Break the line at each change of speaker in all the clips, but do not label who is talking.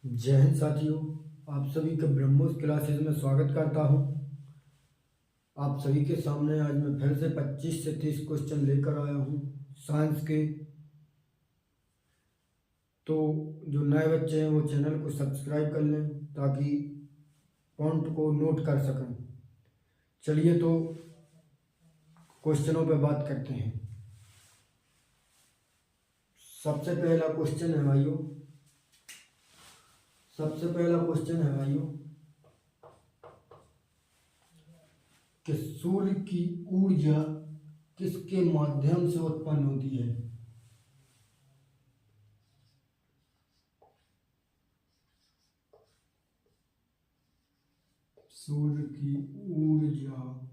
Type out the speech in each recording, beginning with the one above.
जय हिंद साथियों, आप सभी का ब्रह्मोस क्लासेस में स्वागत करता हूं। आप सभी के सामने आज मैं फिर से 25 से 30 क्वेश्चन लेकर आया हूं साइंस के। तो जो नए बच्चे हैं वो चैनल को सब्सक्राइब कर लें ताकि पॉइंट को नोट कर सकें। चलिए तो क्वेश्चनों पे बात करते हैं। सबसे पहला क्वेश्चन है भाइयों कि सूर्य की ऊर्जा किसके माध्यम से उत्पन्न होती है। सूर्य की ऊर्जा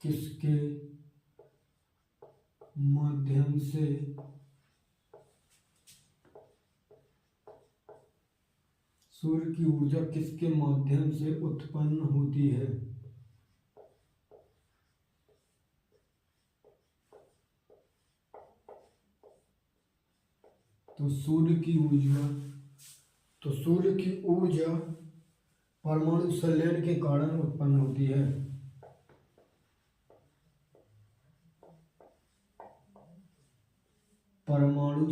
किसके माध्यम से सूर्य की ऊर्जा किसके माध्यम से उत्पन्न होती है। तो सूर्य की ऊर्जा परमाणु संलयन के कारण उत्पन्न होती है। परमाणु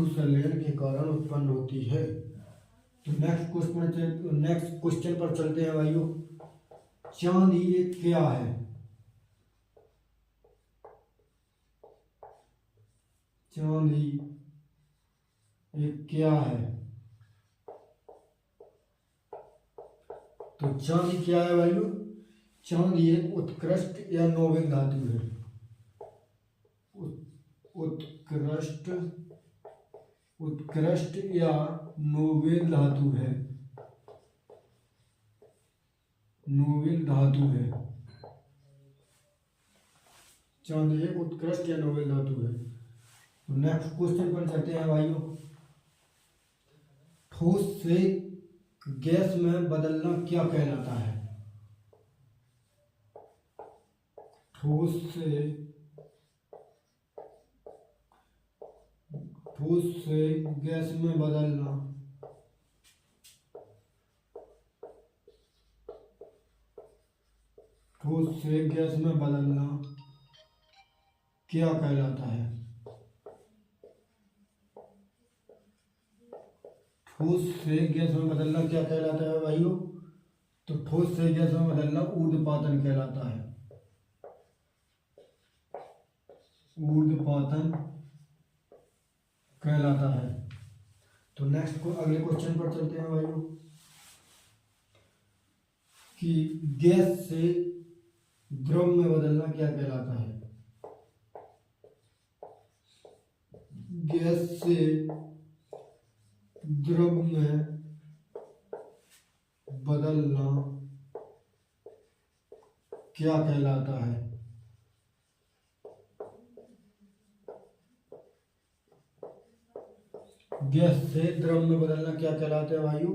संलयन के कारण उत्पन्न होती है। तो नेक्स्ट क्वेश्चन पर चलते हैं भाइयों। चांद ये क्या है। चांद ये क्या है। तो चांद क्या है भाइयों। चांद एक उत्कृष्ट या नोबेल धातु है। उत्कृष्ट या नोबेल धातु है। चांद एक उत्कृष्ट या नोबेल धातु है। नेक्स्ट क्वेश्चन पर चलते हैं भाइयों। ठोस से गैस में बदलना क्या कहलाता है। ठोस से गैस में बदलना क्या कहलाता है। ठोस से गैस में बदलना क्या कहलाता है भाइयों। तो ठोस से गैस में बदलना ऊर्ध्वपातन कहलाता है। तो नेक्स्ट को अगले क्वेश्चन पर चलते हैं भाइयों कि गैस से द्रव में बदलना क्या कहलाता है। गैस से द्रव में बदलना क्या कहलाता है। गैस से द्रव में बदलना क्या कहलाता है वायु।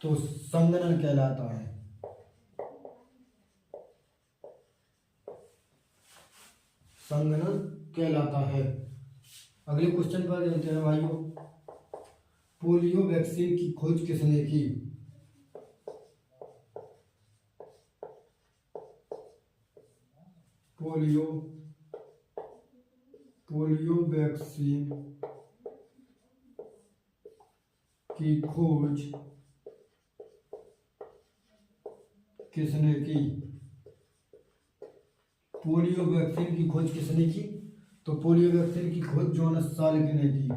तो संघनन कहलाता है। अगले क्वेश्चन पर चलते हैं भाइयों। पोलियो वैक्सीन की खोज किसने की। पोलियो वैक्सीन की खोज किसने की। पोलियो वैक्सीन की खोज किसने की। तो पोलियो वैक्सीन की खोज जोनास साल्क ने की।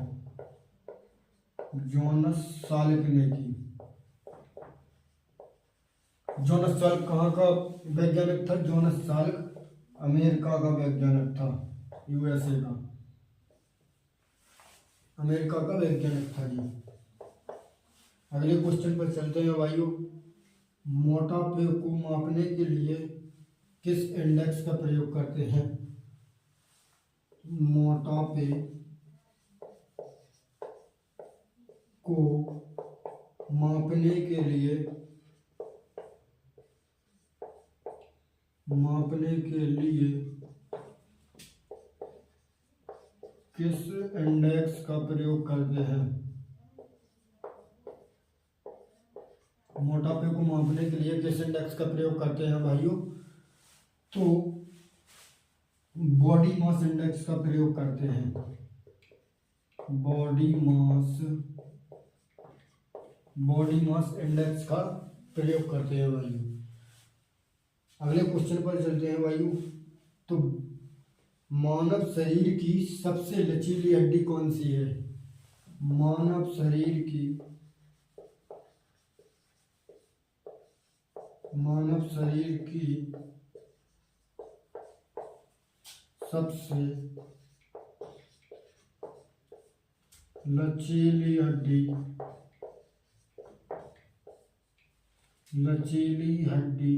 जोनास साल्क कहाँ का वैज्ञानिक था। जोनास साल्क अमेरिका का वैज्ञानिक था। यूएसए का अमेरिका का वैज्ञानिक था जी। अगले क्वेश्चन पर चलते हैं भाइयों। मोटापे को मापने के लिए किस इंडेक्स का प्रयोग करते हैं। मोटापे को मापने के लिए मापने के लिए किस इंडेक्स का प्रयोग करते हैं? मोटापे को मापने के लिए किस इंडेक्स का प्रयोग करते हैं भाइयों? तो बॉडी मास इंडेक्स का प्रयोग करते हैं। बॉडी मास इंडेक्स का प्रयोग करते हैं भाइयों। अगले क्वेश्चन पर चलते हैं भाइयों। तो मानव शरीर की सबसे लचीली हड्डी कौन सी है? मानव शरीर की सबसे लचीली हड्डी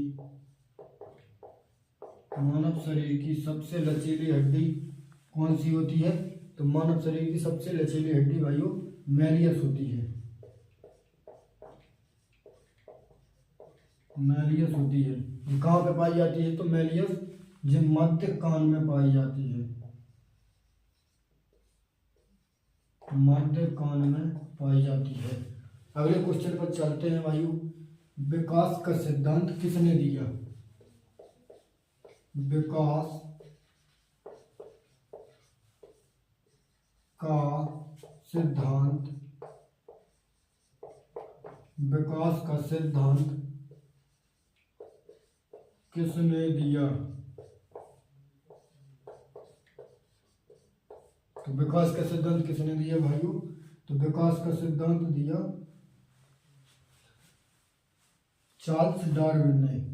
मानव शरीर की सबसे लचीली हड्डी कौन सी होती है? तो मानव शरीर की सबसे लचीली हड्डी भाइयों मैलियस होती है। कहाँ पे पाई जाती है? तो मैलियस जो मध्य कान में पाई जाती है। अगले क्वेश्चन पर चलते हैं भाइयों। विकास का सिद्धांत किसने दिया? विकास का सिद्धांत किसने दिया? तो विकास का सिद्धांत किसने दिया भाइयों? तो विकास का सिद्धांत दिया चार्ल्स डार्विन ने।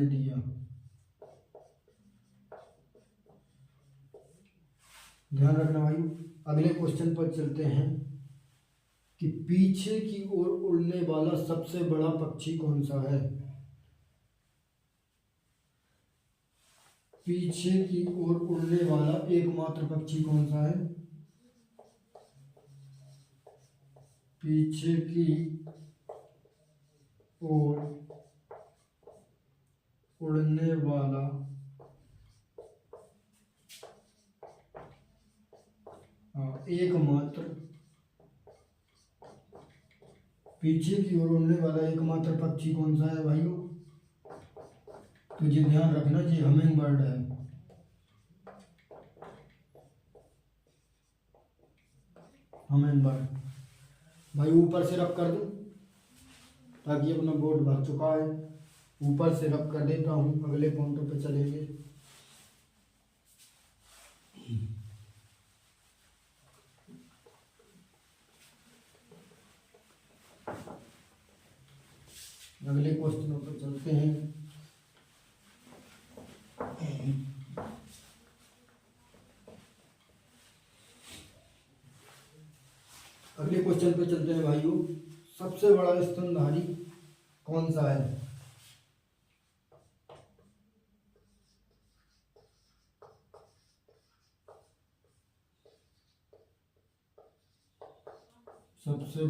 दिया। ध्यान रखना भाइयों। अगले क्वेश्चन पर चलते हैं कि पीछे की ओर उड़ने वाला सबसे बड़ा पक्षी कौन सा है? पीछे की ओर उड़ने वाला एकमात्र पक्षी कौन सा है? पीछे की ओर उड़ने वाला एकमात्र पीछे की ओर उड़ने वाला एकमात्र पक्षी कौन सा है भाइयों? तो ये ध्यान रखना, ये हमिंग बर्ड है। भाई ऊपर से रब कर दूं ताकि अपना बोर्ड भर चुका है। ऊपर से रब कर देता हूं, अगले पॉइंटों पे चलेंगे। अगले क्वेश्चनों पे चलते हैं। अगले क्वेश्चन पे चलते हैं भाइयों। सबसे बड़ा स्तनधारी कौन सा है? सबसे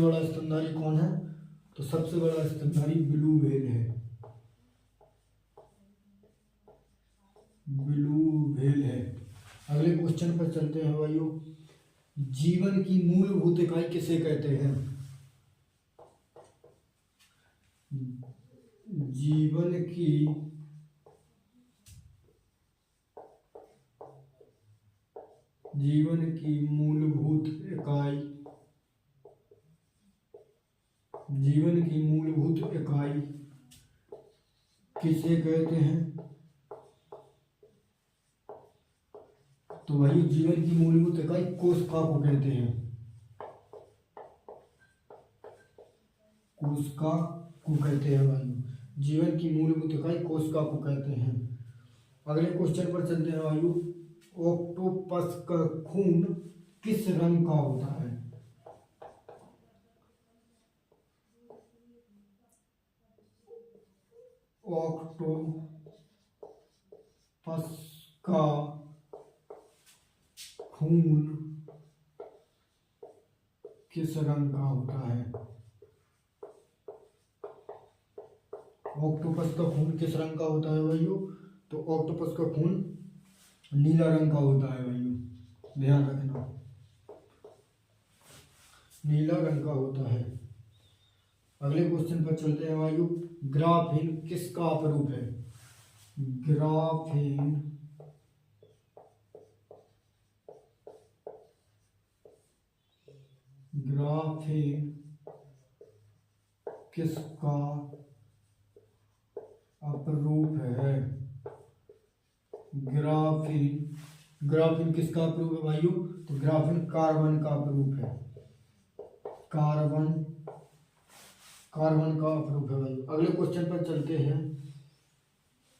बड़ा स्तनधारी कौन है? तो सबसे बड़ा स्तनधारी ब्लू व्हेल है। अगले क्वेश्चन पर चलते हैं भाइयों। जीवन की मूलभूत इकाई किसे कहते हैं? जीवन की मूलभूत इकाई किसे कहते हैं? तो वही जीवन की मूलभूत इकाई कोशिका को कहते हैं। भाई जीवन की मूलभूत इकाई कोशिका को कहते हैं। अगले क्वेश्चन पर चलते हैं भाइयों। ऑक्टोपस का खून किस रंग का होता है? ऑक्टोपस का खून किस रंग का होता है? ऑक्टोपस का खून किस रंग का होता है भाइयों? तो ऑक्टोपस का खून नीला रंग का होता है भाइयों, ध्यान रखना, नीला रंग का होता है। अगले क्वेश्चन पर चलते हैं भाइयों। ग्राफीन किसका अपरूप है? ग्राफीन ग्राफीन किसका अपरूप है? ग्राफीन किसका अपरूप है भाइयों? तो ग्राफीन कार्बन का अपरूप है। कार्बन का अपरूप है भाइयों। अगले क्वेश्चन पर चलते हैं।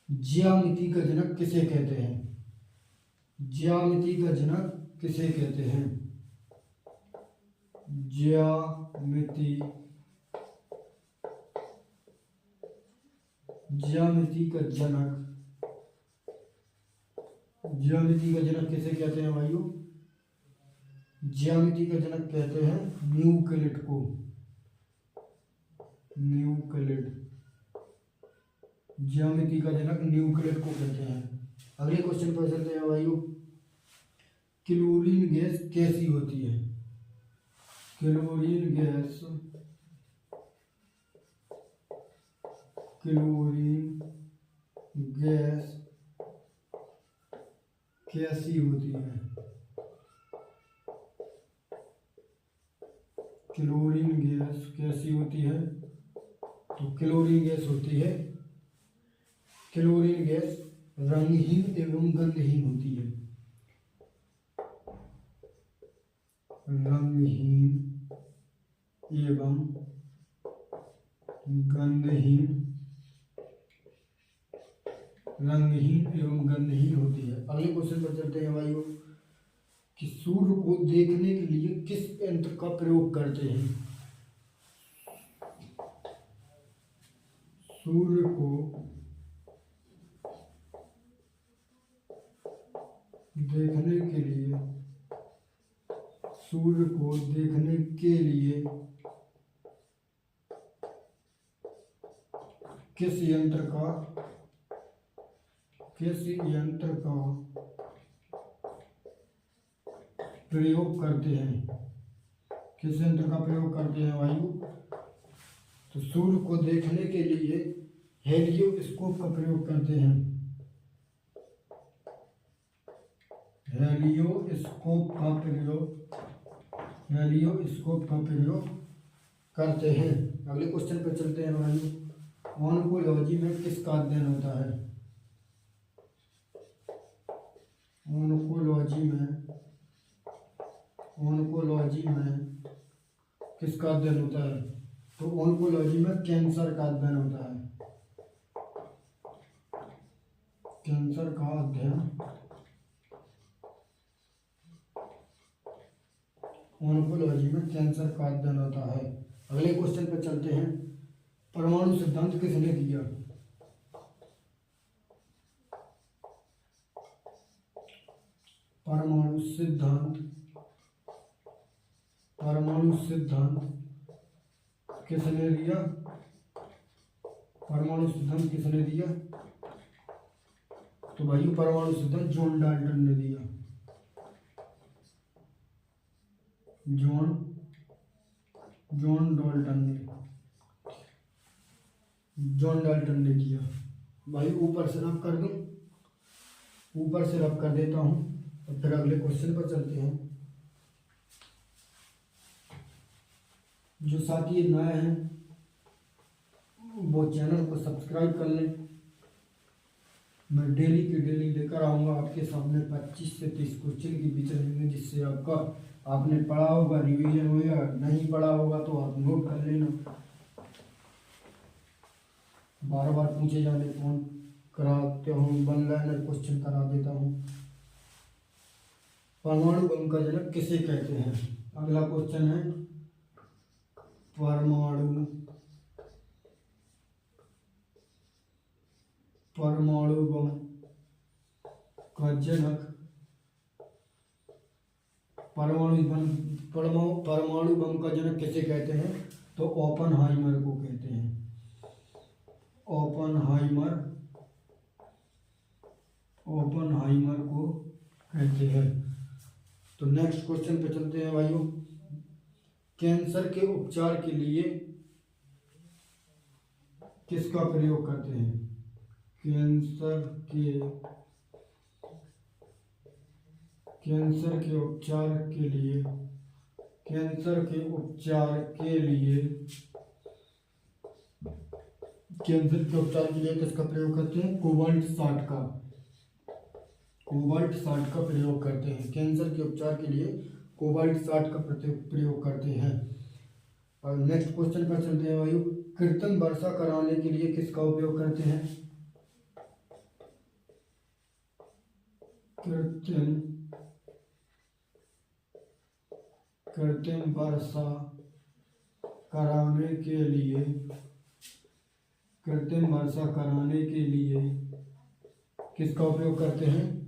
ज्यामिति का जनक किसे कहते हैं? ज्यामिति का जनक किसे कहते हैं? ज्यामिति का जनक किसे कहते हैं भाइयों? ज्यामिति का जनक कहते हैं न्यूक्लिड को। ज्यामिति का जनक न्यूक्लिड को कहते हैं। अगले क्वेश्चन पर चलते हैं भाइयों। क्लोरीन गैस कैसी होती है? क्लोरीन गैस कैसी होती है? क्लोरीन गैस कैसी होती है? तो क्लोरीन गैस होती है, क्लोरीन गैस रंगहीन एवं गंधहीन होती है। रंगहीन एवं गंधहीन होती है। अगले क्वेश्चन पर चलते हैं भाइयों कि सूर्य को देखने के लिए किस यंत्र का प्रयोग करते हैं? सूर्य को देखने के लिए किस यंत्र का प्रयोग करते हैं? किस यंत्र का प्रयोग करते हैं वायु? तो सूर्य को देखने के लिए हेलियोस्कोप का प्रयोग करते हैं। हेलियोस्कोप का प्रयोग करते हैं। अगले क्वेश्चन पर चलते हैं वायु। ऑन्कोलॉजी में किसका अध्ययन होता है? ऑन्कोलॉजी में किसका अध्ययन होता है? तो ऑन्कोलॉजी में कैंसर का अध्ययन होता है। कैंसर का अध्ययन ऑन्कोलॉजी में कैंसर का अध्ययन होता है। अगले क्वेश्चन पर चलते हैं। परमाणु सिद्धांत किसने दिया? परमाणु सिद्धांत किसने दिया? परमाणु सिद्धांत किसने दिया? तो भाई परमाणु सिद्धांत जॉन डाल्टन ने दिया। जॉन डाल्टन ने किया। भाई ऊपर से रब कर दूं, ऊपर से रब कर देता हूं और फिर अगले क्वेश्चन पर चलते हैं। जो साथी नए हैं वो चैनल को सब्सक्राइब कर लें। मैं डेली की डेली लेकर आऊँगा आपके सामने 25 से 30 क्वेश्चन की बीच रहेंगे, जिससे आपने पढ़ा होगा रिवीजन होगा, नहीं पढ़ा होगा तो आप नोट कर लेना। बार बार पूछे जाने फोन कराते हूँ, वन लाइनर क्वेश्चन करा देता हूँ। परमाणु बम का जनक किसे कहते हैं? अगला क्वेश्चन है परमाणु बम का जनक परमाणु बम का जनक किसे कहते हैं? तो ओपनहाइमर को कहते हैं। ओपनहाइमर को कहते हैं। तो नेक्स्ट क्वेश्चन पे चलते हैं भाइयों। कैंसर के उपचार के लिए किसका प्रयोग करते हैं? कैंसर के उपचार के लिए किसका प्रयोग करते हैं? कोबाल्ट 60 का प्रयोग करते हैं। कैंसर के उपचार के लिए कोबाल्ट 60 का प्रयोग करते हैं। और नेक्स्ट क्वेश्चन पर चलते हैं भाइयों। कृत्रिम वर्षा कराने के लिए किसका उपयोग करते हैं? कृत्रिम वर्षा कराने के लिए किसका उपयोग करते हैं?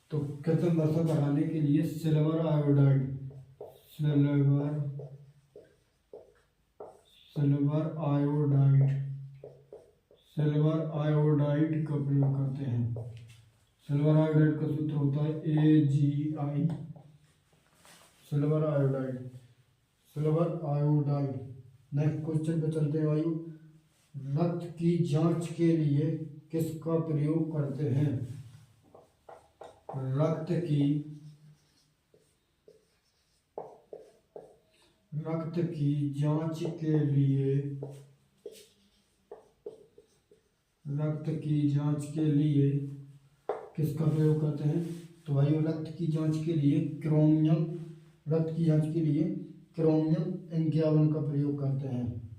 तो कृत्रिम वर्षा कराने के लिए सिल्वर आयोडाइड का प्रयोग करते हैं। सिल्वर आयोडाइड का सूत्र होता है AgI। Silver iodide. Next question पे चलते हैं भाई। रक्त की जांच के लिए किसका प्रयोग करते हैं? रक्त की जांच के लिए किसका प्रयोग करते हैं? तो भाई रक्त की जांच के लिए क्रोमियम 51 का प्रयोग करते हैं।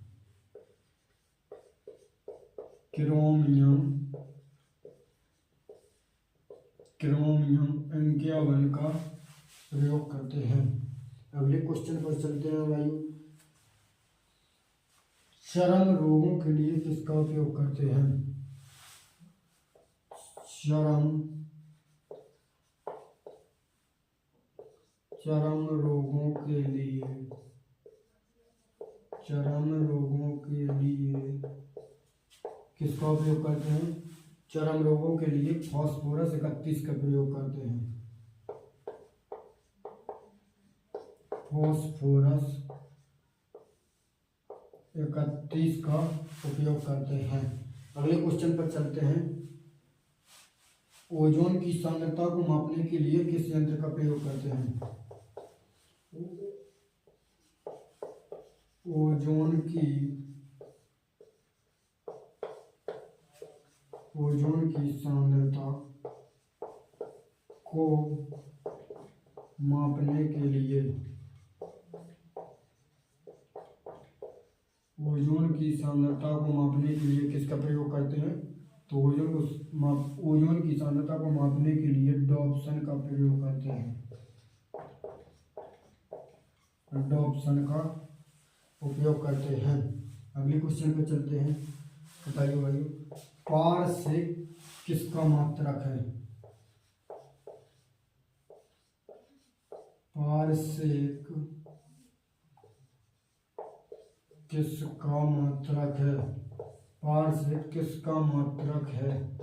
क्रोमियम 51 का प्रयोग करते हैं। अगले क्वेश्चन पर चलते हैं भाई। चर्म रोगों के लिए किसका उपयोग करते हैं? चर्म रोगों के लिए किसका उपयोग करते हैं? चर्म रोगों के लिए फास्फोरस 31 का प्रयोग करते हैं। फास्फोरस 31 का उपयोग करते हैं। अगले क्वेश्चन पर चलते हैं। ओजोन की सांद्रता को मापने के लिए किस यंत्र का प्रयोग करते हैं? ओजोन की सांद्रता को मापने के लिए किसका प्रयोग करते हैं? तो ओजोन की सांद्रता को मापने के लिए डॉप्सन का प्रयोग करते हैं। डॉप्सन का उपयोग करते हैं। अगले क्वेश्चन पे चलते हैं। बताइए भाई, पारसेक किसका मात्रक है? पारसेक किसका मात्रक है?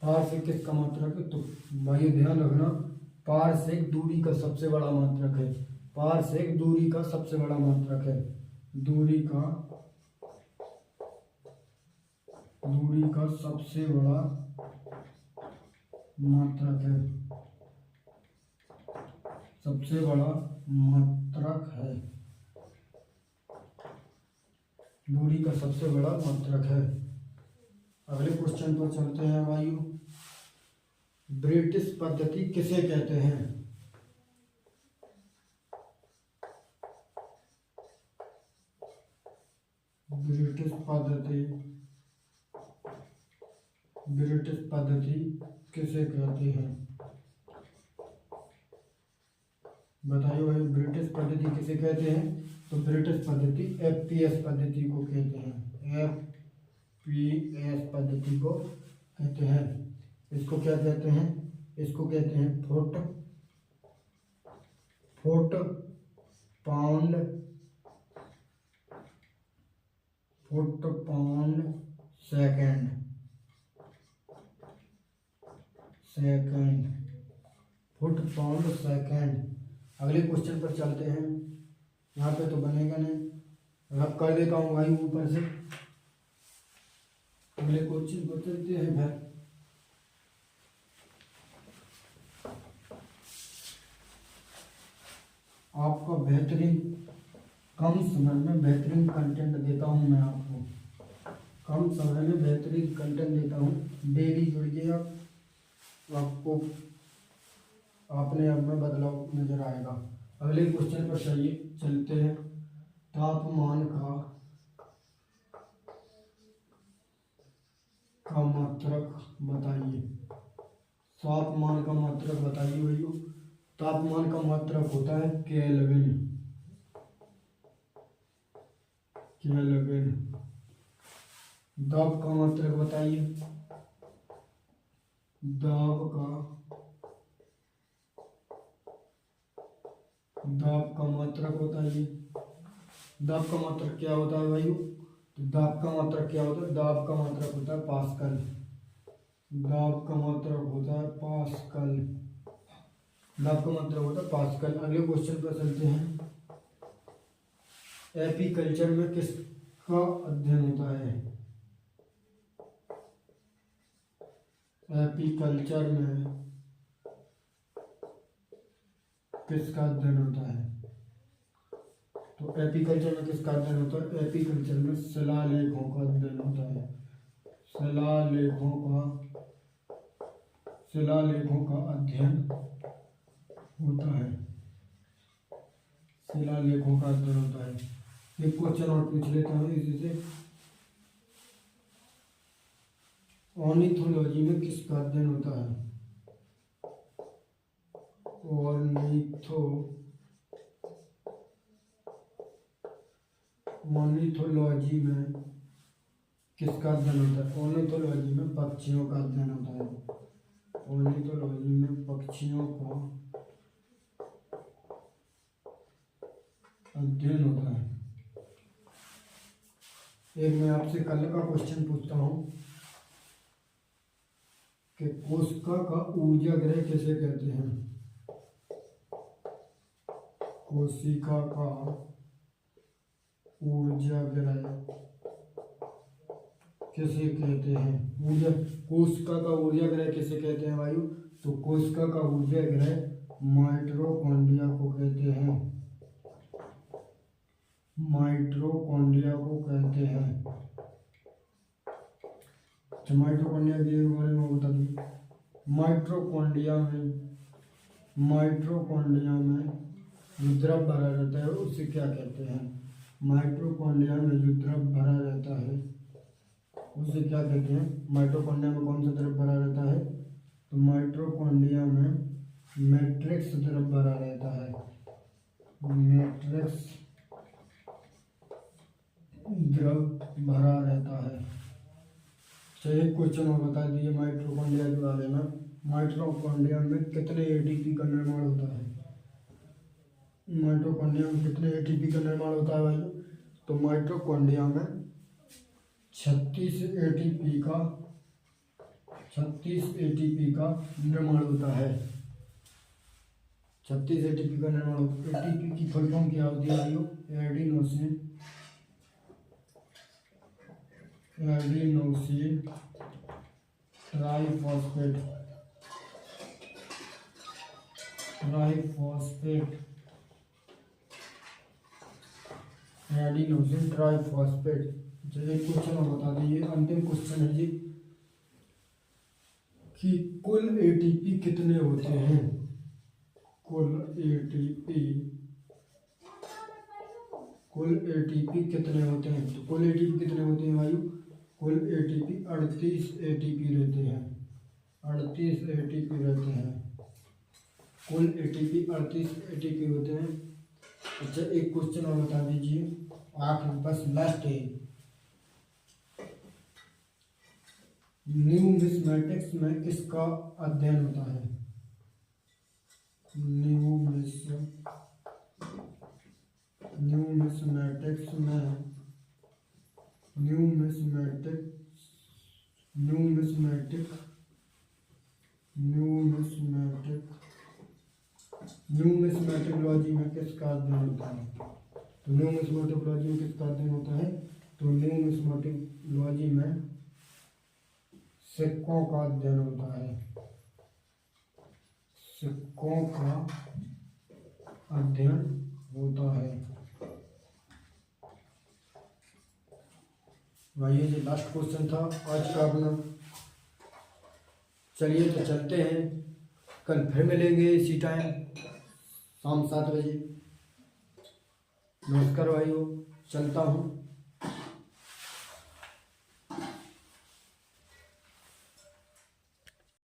पारसेक किसका मात्रक है? तो भाई ध्यान रखना, पारसेक दूरी का सबसे बड़ा मात्रक है। पारसेक दूरी का सबसे बड़ा मात्रक है। दूरी का सबसे बड़ा मात्रक है। सबसे बड़ा मात्रक है। दूरी का सबसे बड़ा मात्रक है। अगले क्वेश्चन पर चलते हैं वायु। ब्रिटिश पद्धति किसे कहते हैं? ब्रिटिश पद्धति किसे कहते हैं? बताइए भाई, ब्रिटिश पद्धति किसे कहते हैं? तो ब्रिटिश पद्धति FPS पद्धति को कहते हैं। FPS पद्धति को कहते हैं। इसको क्या कहते हैं? इसको कहते हैं foot foot pound second foot pound second. अगले क्वेश्चन पर चलते हैं। यहाँ पे तो बनेगा नहीं, रब कर देता हूँ भाई ऊपर से। अगले क्वेश्चन पर चलते हैं फिर। आपका बेहतरीन कम समय में बेहतरीन कंटेंट देता हूँ मैं आपको, कम समय में बेहतरीन कंटेंट देता हूँ। डेली जुड़िए आप, आपको अपने आप में बदलाव नजर आएगा। अगले क्वेश्चन पर चलते हैं। तापमान का मात्रक बताइए। तापमान का मात्रक बताइए भैया। तापमान का मात्रक होता है केल्विन। दाब का मात्रक बताइए। दाब का मात्रक बताइए। दाब का मात्रक क्या होता है भाइयों? तो दाब का मात्रक क्या होता है? दाब का मात्रक होता है पास्कल। दाब का मात्रक होता है पास्कल। दाब का मात्रक होता है पास्कल। अगले क्वेश्चन पर चलते हैं। एपीकल्चर में किसका अध्ययन होता है? एपीकल्चर में किसका अध्ययन होता है? तो एपीकल्चर में किसका अध्ययन होता है? एपीकल्चर में शिलालेखों का अध्ययन होता है। शिलालेखों का अध्ययन होता है। शिलालेखों का अध्ययन होता है। एक क्वेश्चन और पूछ लेता हूँ इसी से। ऑर्निथोलॉजी में किसका अध्ययन होता है? ऑर्निथोलॉजी में किसका अध्ययन होता है? ऑर्निथोलॉजी में पक्षियों का अध्ययन होता है। ऑर्निथोलॉजी में पक्षियों का अध्ययन होता है। एक मैं आपसे कल का क्वेश्चन पूछता हूँ कि कोशिका का ऊर्जा ग्रह किसे कहते हैं? कोशिका का ऊर्जा ग्रह किसे कहते हैं? कोशिका का ऊर्जा ग्रह किसे कहते हैं वायु? तो कोशिका का ऊर्जा ग्रह माइटोकॉन्ड्रिया को कहते हैं। माइटोकॉन्ड्रिया को कहते हैं। माइटोकॉन्ड्रिया के बारे में बता दूं। माइटोकॉन्ड्रिया में जो द्रव भरा रहता है उसे क्या कहते हैं? माइटोकॉन्ड्रिया में जो द्रव भरा रहता है उसे क्या कहते हैं? माइटोकॉन्ड्रिया में कौन सा द्रव भरा रहता है? तो माइटोकॉन्ड्रिया में मैट्रिक्स द्रव भरा रहता है। मैट्रिक्स द्रव भरा रहता है। चलिए क्वेश्चन और बता दिए माइटोकॉन्ड्रिया के बारे में। माइटोकॉन्ड्रिया में कितने एटीपी का निर्माण होता है? माइटोकॉन्ड्रिया में कितने एटीपी का निर्माण होता है भाई? तो माइटोकॉन्ड्रिया में 36 एटीपी का निर्माण होता है। 36 एटीपी का निर्माण होता है। एटीपी की फुल फॉर्म क्या होती है भाइयों? Adenosine triphosphate. Adenosine triphosphate. चलिए क्वेश्चन और बता दीजिए, अंतिम क्वेश्चन है जी कि कुल एटीपी कितने होते हैं? कुल एटीपी कितने होते हैं? तो कुल एटीपी कितने होते हैं वायु? कुल एटीपी 38 एटीपी रहते हैं। 38 एटीपी रहते हैं। कुल एटीपी 38 एटीपी होते हैं। अच्छा एक क्वेश्चन और बता दीजिए, आखिरी बस लास्ट है। न्यूमिस्मेटिक्स में किसका अध्ययन होता है? न्यूमिस्मेटिक्स में न्यूमिस्मेटिकलॉजी में किसका अध्ययन होता है? तो न्यूमिस्मेटिकलॉजी में किसका अध्ययन होता है? तो न्यूमिस्मेटिकलॉजी में सिक्कों का अध्ययन होता है। सिक्कों का अध्ययन होता है। भाई ये लास्ट क्वेश्चन था आज का अपना। चलिए तो चलते हैं, कल फिर मिलेंगे इसी टाइम शाम 7 बजे। नमस्कार भाइयों, चलता हूँ।